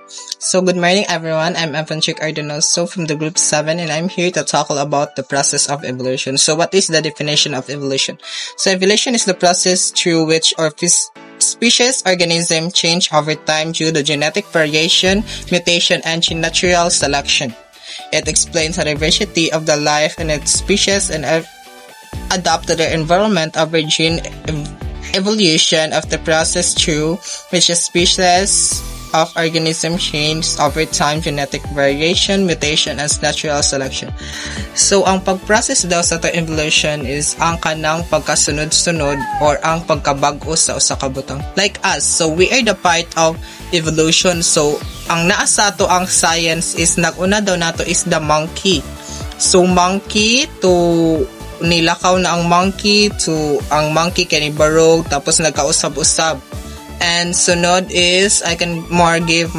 So good morning everyone, I'm Evanchik Ardonoso from the group 7 and I'm here to talk about the process of evolution. So what is the definition of evolution? So evolution is the process through which our species organism change over time due to genetic variation, mutation, and natural selection. It explains the diversity of the life in its species and adapt to the environment of gene evolution of the process through which a species of organism change over time, genetic variation, mutation, and natural selection. So, ang pag-process daw sa evolution is ang kanang pagkasunod-sunod or ang pagkabago sa usa ka butang. Like us, so we are the part of evolution. So, ang naa sa ato ang science is nag-una daw nato is the monkey. So, monkey to nilakaw na ang monkey to ang monkey kanibarog tapos nagkausab-usab. And sunod is, I can more give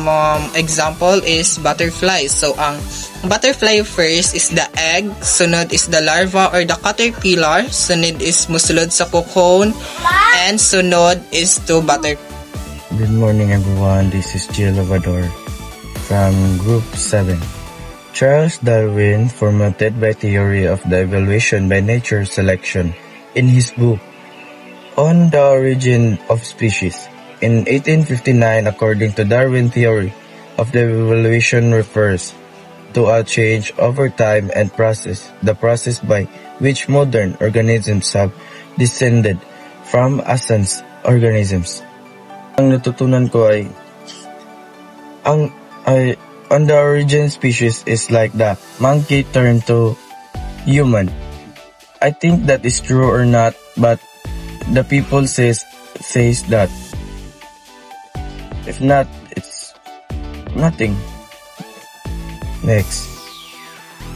example is butterfly. So, ang butterfly first is the egg, sunod is the larva or the caterpillar, sunod is musulod sa cocoon, and sunod is to butter. Good morning everyone, this is Gio Lavador from Group 7. Charles Darwin formulated by theory of the evolution by nature selection in his book On the Origin of Species. In 1859, according to Darwin theory of the evolution refers to a change over time and process, the process by which modern organisms have descended from ancient organisms. Ang natutunan ko ay on the origin species is like the monkey turned to human. I think that is true or not, but the people says that. If not, it's nothing. Next.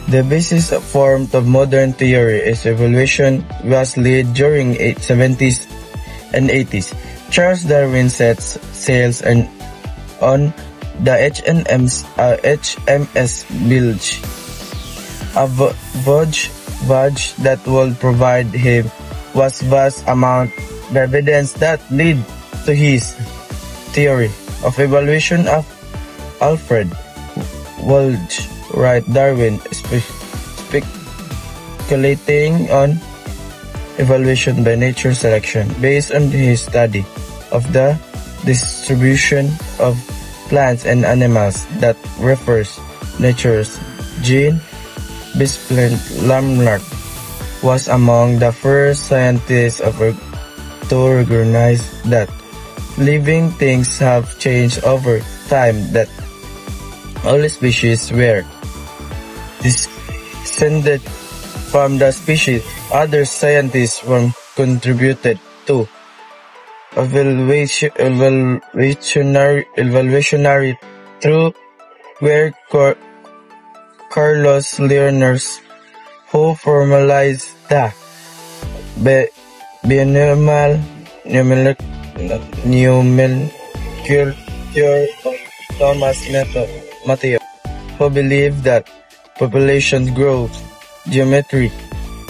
The basis formed of modern theory is evolution was laid during 70s and 80s. Charles Darwin sets sails on the HMS Bilge, a voyage that would provide him was vast amount the evidence that lead to his theory of evolution of Alfred Wallace Wright Darwin speculating on evolution by nature selection based on his study of the distribution of plants and animals that refers nature's Jean Bisplin Lamarck was among the first scientists to recognize that living things have changed over time, that all species were descended from the species other scientists contributed to evolutionary through were Carlos Linnaeus, who formalized the binomial nomenclature of Thomas Matthew, who believed that population growth geometry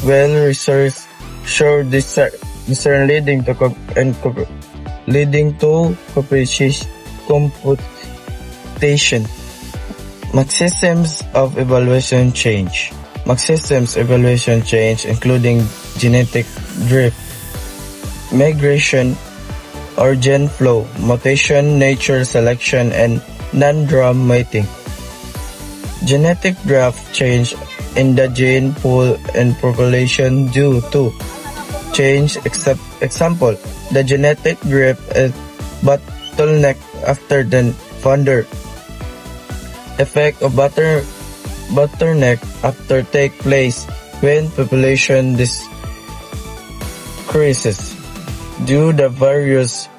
well-researched showed discern leading to computation. Mechanisms of evolution change. Mechanisms of evolution change including genetic drift, migration or gen flow, mutation, nature selection, and non-drum mating. Genetic drift change in the gene pool and population due to change. Example, the genetic drift is bottleneck after the founder. Effect of bottleneck after take place when population decreases due to various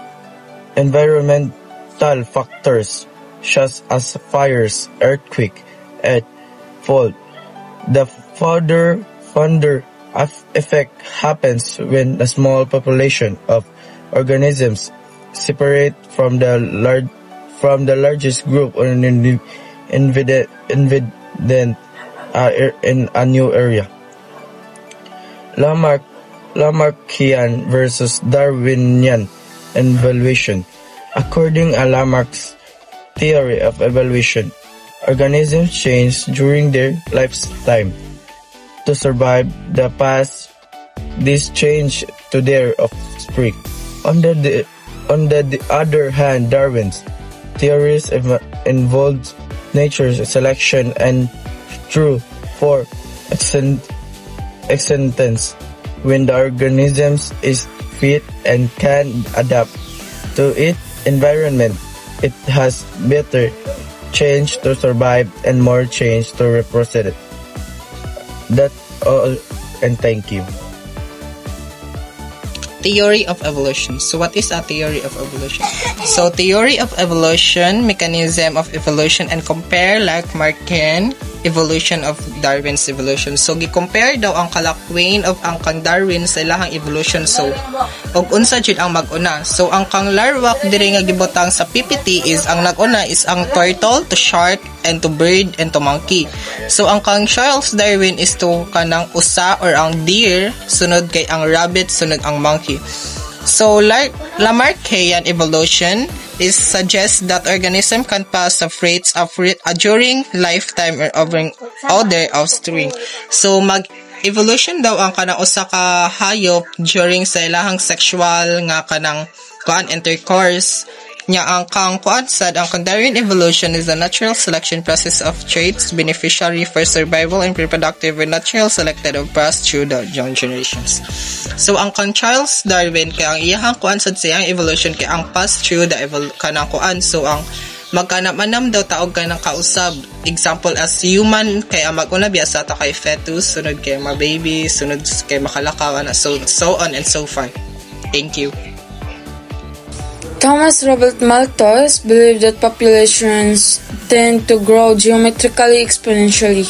environmental factors such as fires, earthquake, and fault. The founder effect happens when a small population of organisms separate from the largest group or in a new area. Lamarckian versus Darwinian evaluation. According to Lamarck's theory of evolution. Organisms change during their lifetime. To survive the past, this change to their offspring. On the other hand, Darwin's theories involved nature's selection and true for existence when the organism is fit and can adapt to its environment. It has better change to survive and more change to reproduce. That's all, and thank you. Theory of evolution. So what is a theory of evolution? So theory of evolution, mechanism of evolution, and compare Lamarckian evolution of Darwin's evolution. So gi-compare daw ang kalakwin of ang kang Darwin sa ilahang evolution. So og unsa jud ang mag-una. So ang kang larwak diri nga gibutang sa PPT is ang nag-una is ang turtle to shark and to bird and to monkey. So ang kang Charles Darwin is to kanang usa or ang deer, sunod kay ang rabbit, sunod ang monkey. So Lamarckian evolution is suggests that organism can pass of traits during lifetime or over other offspring. So mag-evolution daw ang kanang usa ka hayop during sa ilahang sexual nga kanang intercourse. Nya ang kang sad ang Darwin evolution is the natural selection process of traits beneficiary for survival and reproductive were natural selected of passed through the young generations. So ang kang Charles Darwin kay ang iyahang sad sa iyang evolution kay ang passed through the kanang so ang magkanamanam daw taog kanang kausab. Example as human kay ang mag-una biasa ta kay fetus, sunod kay mga baby, sunod kay makalakaw na so on and so forth. Thank you. Thomas Robert Malthus believed that populations tend to grow geometrically exponentially,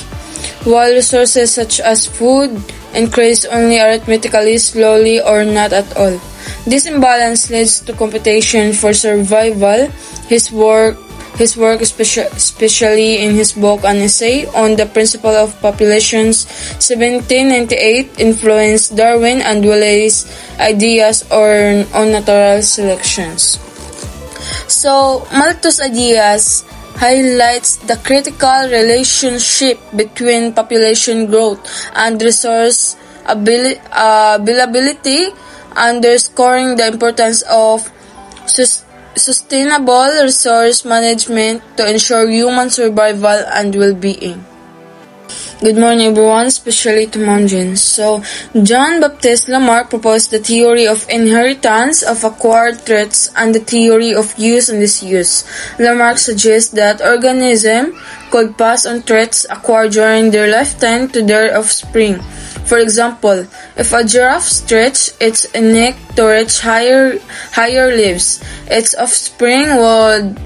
while resources such as food increase only arithmetically slowly or not at all. This imbalance leads to competition for survival. His work, especially in his book An Essay on the Principle of Populations, 1798, influenced Darwin and Wallace's ideas on natural selections. So, Malthus' ideas highlights the critical relationship between population growth and resource availability, underscoring the importance of sustainable resource management to ensure human survival and well-being. Good morning everyone, especially to Monjins. So, John Baptist Lamarck proposed the theory of inheritance of acquired traits and the theory of use and disuse. Lamarck suggests that organisms could pass on traits acquired during their lifetime to their offspring. For example, if a giraffe stretches its neck to reach higher leaves, its offspring would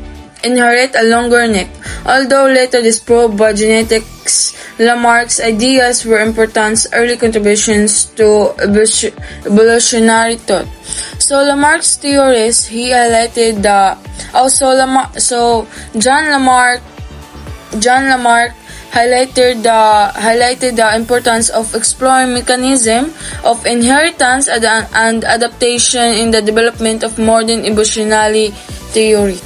inherit a longer neck. Although later disproved by genetics, Lamarck's ideas were important early contributions to evolutionary thought. So Lamarck's theories, he highlighted John Lamarck highlighted the importance of exploring mechanism of inheritance and adaptation in the development of modern evolutionary theory.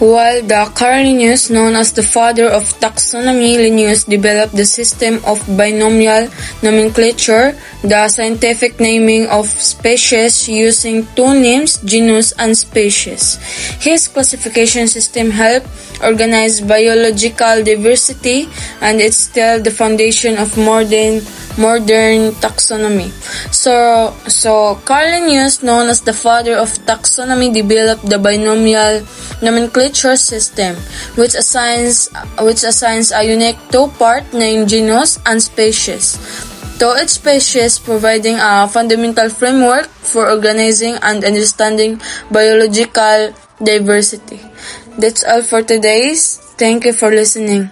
While the Carl Linnaeus, known as the father of taxonomy, Linnaeus developed the system of binomial nomenclature, the scientific naming of species using two names, genus and species. His classification system helped organize biological diversity, and it's still the foundation of modern taxonomy. So Carl Linnaeus, known as the father of taxonomy, developed the binomial nomenclature system, which assigns a unique two-part named genus and species to each species, providing a fundamental framework for organizing and understanding biological diversity. That's all for today. Thank you for listening.